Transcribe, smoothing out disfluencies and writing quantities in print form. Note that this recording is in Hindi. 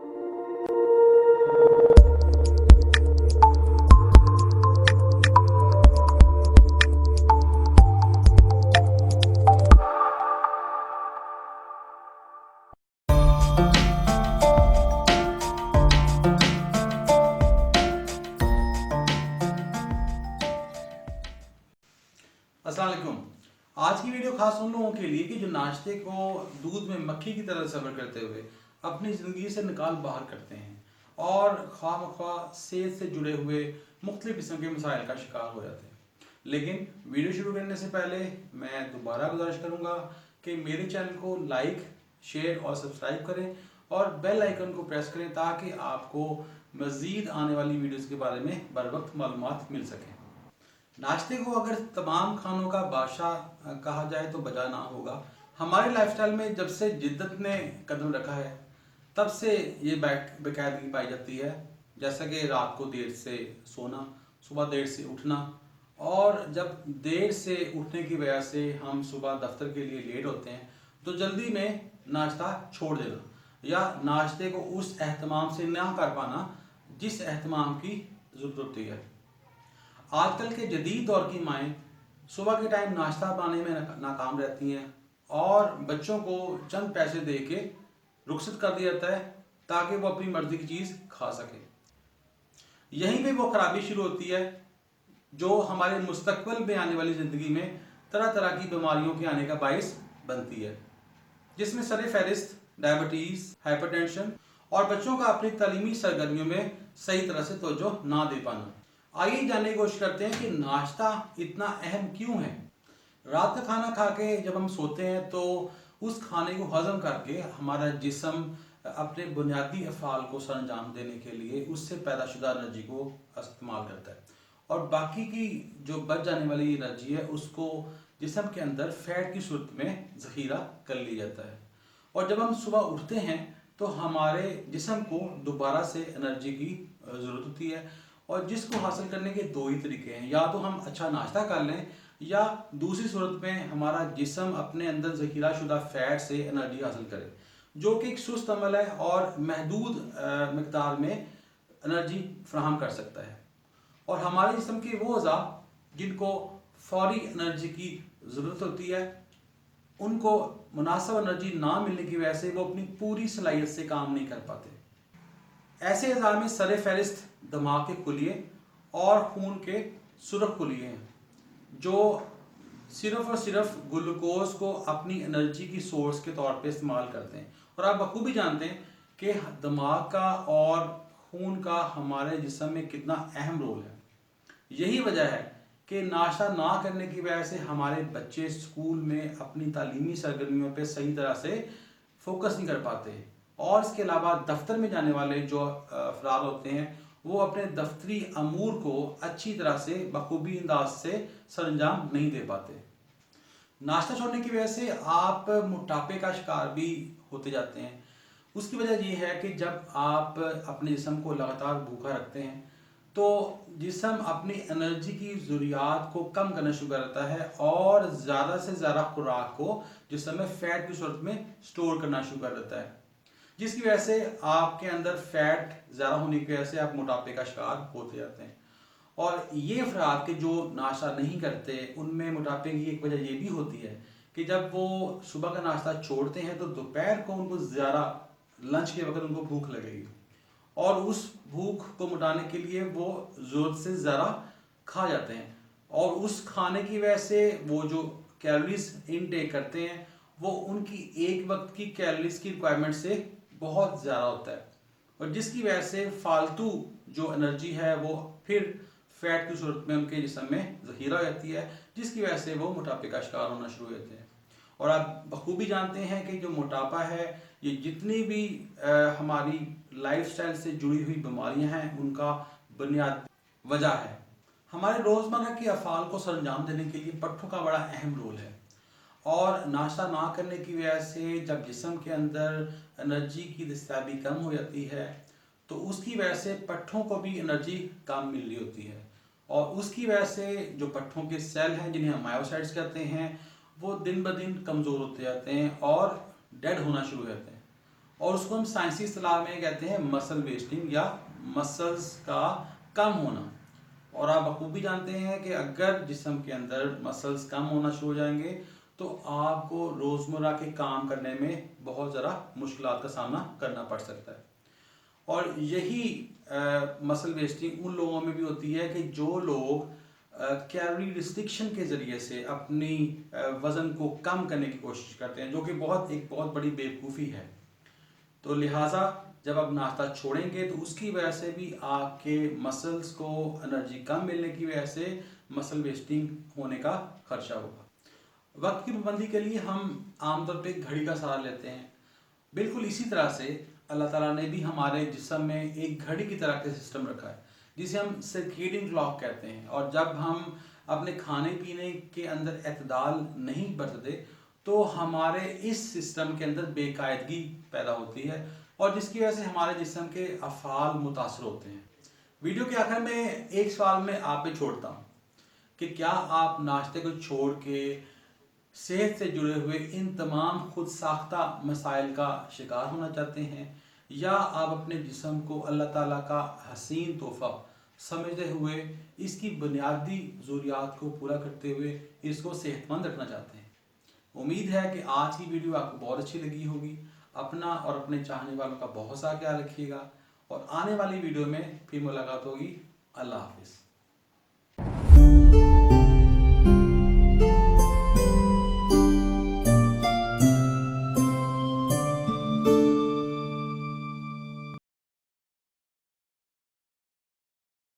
अस्सलाम वालेकुम। आज की वीडियो खास उन लोगों के लिए कि जो नाश्ते को दूध में मक्खी की तरह सब्र करते हुए अपनी ज़िंदगी से निकाल बाहर करते हैं और ख्वाह सेहत से जुड़े हुए मुख्तलिफ किस्म के मसाइल का शिकार हो जाते हैं। लेकिन वीडियो शुरू करने से पहले मैं दोबारा गुजारिश करूँगा कि मेरे चैनल को लाइक, शेयर और सब्सक्राइब करें और बेल आइकन को प्रेस करें ताकि आपको मज़ीद आने वाली वीडियोज़ के बारे में बर वक्त मालूमात मिल सकें। नाश्ते को अगर तमाम खानों का बादशाह कहा जाए तो बजा ना होगा। हमारे लाइफस्टाइल में जब से जिद्दत ने कदम रखा है तब से ये बेकायदगी पाई जाती है, जैसा कि रात को देर से सोना, सुबह देर से उठना और जब देर से उठने की वजह से हम सुबह दफ्तर के लिए लेट होते हैं तो जल्दी में नाश्ता छोड़ देना या नाश्ते को उस एहतमाम से ना कर पाना जिस एहतमाम की ज़रूरत होती है। आजकल के जदीद दौर की माएँ सुबह के टाइम नाश्ता बनाने में नाकाम रहती हैं और बच्चों को चंद पैसे दे के रुखसत कर दिया जाता है ताकि वो अपनी मर्जी की चीज़ खा सके। यहीं पे वो खराबी शुरू होती है जो हमारे मुस्तकबिल में आने वाली ज़िंदगी में तरह तरह की बीमारियों के आने का बाइस बनती है, जिसमें सर फहरिस्त डायबिटीज़, हाइपरटेंशन और बच्चों का अपनी तालीमी सरगर्मियों में सही तरह से तवज्जो ना दे पाना। आइए जानने की कोशिश करते हैं कि नाश्ता इतना अहम क्यों है। रात का खाना खा के जब हम सोते हैं तो उस खाने को हजम करके हमारा जिस्म अपने बुनियादी अफ़ाल को सरअंजाम देने के लिए उससे पैदाशुदा एनर्जी को इस्तेमाल करता है और बाकी की जो बच जाने वाली एनर्जी है उसको जिस्म के अंदर फैट की सूरत में ज़ख़ीरा कर लिया जाता है। और जब हम सुबह उठते हैं तो हमारे जिस्म को दोबारा से एनर्जी की ज़रूरत होती है और जिसको हासिल करने के दो ही तरीके हैं, या तो हम अच्छा नाश्ता कर लें या दूसरी सूरत में हमारा जिस्म अपने अंदर ज़ख़ीरा शुदा फ़ैट से एनर्जी हासिल करे, जो कि एक सुस्त अमल है और महदूद मकदार में एनर्जी फ्राहम कर सकता है। और हमारे जिस्म के वो अज़ा जिनको फौरी एनर्जी की ज़रूरत होती है उनको मुनासिब एनर्जी ना मिलने की वजह से वो अपनी पूरी सलाहियत से काम नहीं कर पाते। ऐसे अज़ा में सर फहरिस्त दिमाग के कुलिये और खून के सुरख कुलिये हैं जो सिर्फ और सिर्फ ग्लूकोज को अपनी एनर्जी की सोर्स के तौर पे इस्तेमाल करते हैं। और आप बखूबी जानते हैं कि दिमाग का और खून का हमारे जिस्म में कितना अहम रोल है। यही वजह है कि नाश्ता ना करने की वजह से हमारे बच्चे स्कूल में अपनी तालीमी सरगर्मियों पे सही तरह से फोकस नहीं कर पाते और इसके अलावा दफ्तर में जाने वाले जो अफराद होते हैं वो अपने दफ्तरी अमूर को अच्छी तरह से बखूबी अंदाज से सरअंजाम नहीं दे पाते। नाश्ता छोड़ने की वजह से आप मोटापे का शिकार भी होते जाते हैं। उसकी वजह यह है कि जब आप अपने जिस्म को लगातार भूखा रखते हैं तो जिस्म अपनी एनर्जी की ज़रूरियात को कम करना शुरू कर देता है और ज़्यादा से ज़्यादा खुराक को जिस्म में फ़ैट की सूरत में स्टोर करना शुरू कर देता है, जिसकी वजह से आपके अंदर फैट ज़्यादा होने की वजह से आप मोटापे का शिकार होते जाते हैं। और ये अफराद के जो नाश्ता नहीं करते उनमें मोटापे की एक वजह ये भी होती है कि जब वो सुबह का नाश्ता छोड़ते हैं तो दोपहर को उनको ज़्यादा लंच के वक्त उनको भूख लगेगी और उस भूख को मिटाने के लिए वो ज़रूरत से ज़्यादा खा जाते हैं और उस खाने की वजह से वो जो कैलोरीज इनटेक करते हैं वो उनकी एक वक्त की कैलोरीज की रिक्वायरमेंट से बहुत ज़्यादा होता है और जिसकी वजह से फालतू जो एनर्जी है वो फिर फैट की सूरत में उनके जिस्म में ज़ख़ीरा हो जाती है, जिसकी वजह से वो मोटापे का शिकार होना शुरू हो जाते हैं। और आप बखूबी जानते हैं कि जो मोटापा है ये जितनी भी हमारी लाइफस्टाइल से जुड़ी हुई बीमारियां हैं उनका बुनियादी वजह है। हमारे रोज़मर्रा के अफ़ाल को सरअंजाम देने के लिए पट्ठों का बड़ा अहम रोल है और नाश्ता ना करने की वजह से जब जिस्म के अंदर एनर्जी की दस्तयाबी कम हो जाती है तो उसकी वजह से पट्ठों को भी एनर्जी कम मिल रही होती है और उसकी वजह से जो पट्ठों के सेल हैं जिन्हें हम मायोसाइट्स कहते हैं वो दिन ब दिन कमज़ोर होते जाते हैं और डेड होना शुरू हो जाते हैं और उसको हम साइंसी इस्तेलाह में कहते हैं मसल वेस्टिंग या मसल्स का कम होना। और आप बखूबी जानते हैं कि अगर जिस्म के अंदर मसल्स कम होना शुरू हो जाएंगे तो आपको रोज़मर्रा के काम करने में बहुत ज़रा मुश्किलात का सामना करना पड़ सकता है। और यही मसल वेस्टिंग उन लोगों में भी होती है कि जो लोग कैलोरी रिस्ट्रिक्शन के ज़रिए से अपनी वज़न को कम करने की कोशिश करते हैं, जो कि एक बहुत बड़ी बेवकूफ़ी है। तो लिहाजा जब आप नाश्ता छोड़ेंगे तो उसकी वजह से भी आपके मसल्स को एनर्जी कम मिलने की वजह से मसल वेस्टिंग होने का खदशा होगा। वक्त की पाबंदी के लिए हम आमतौर पे घड़ी का सहारा लेते हैं। बिल्कुल इसी तरह से अल्लाह ताला ने भी हमारे जिस्म में एक घड़ी की तरह का सिस्टम रखा है जिसे हम सर्केडियन क्लॉक कहते हैं। और जब हम अपने खाने पीने के अंदर एतदाल नहीं बरतते तो हमारे इस सिस्टम के अंदर बेकायदगी पैदा होती है और जिसकी वजह से हमारे जिस्म के अफ़ाल मुतासर होते हैं। वीडियो के आखिर में एक सवाल मैं आप पे छोड़ता हूँ कि क्या आप नाश्ते को छोड़ के सेहत से जुड़े हुए इन तमाम खुद साख्ता मसाइल का शिकार होना चाहते हैं, या आप अपने जिस्म को अल्लाह ताला का हसीन तोहफ़ा समझते हुए इसकी बुनियादी ज़रूरियात को पूरा करते हुए इसको सेहतमंद रखना चाहते हैं। उम्मीद है कि आज की वीडियो आपको बहुत अच्छी लगी होगी। अपना और अपने चाहने वालों का बहुत सा ख्याल रखिएगा और आने वाली वीडियो में फिर मुलाकात होगी। अल्लाह हाफिज़।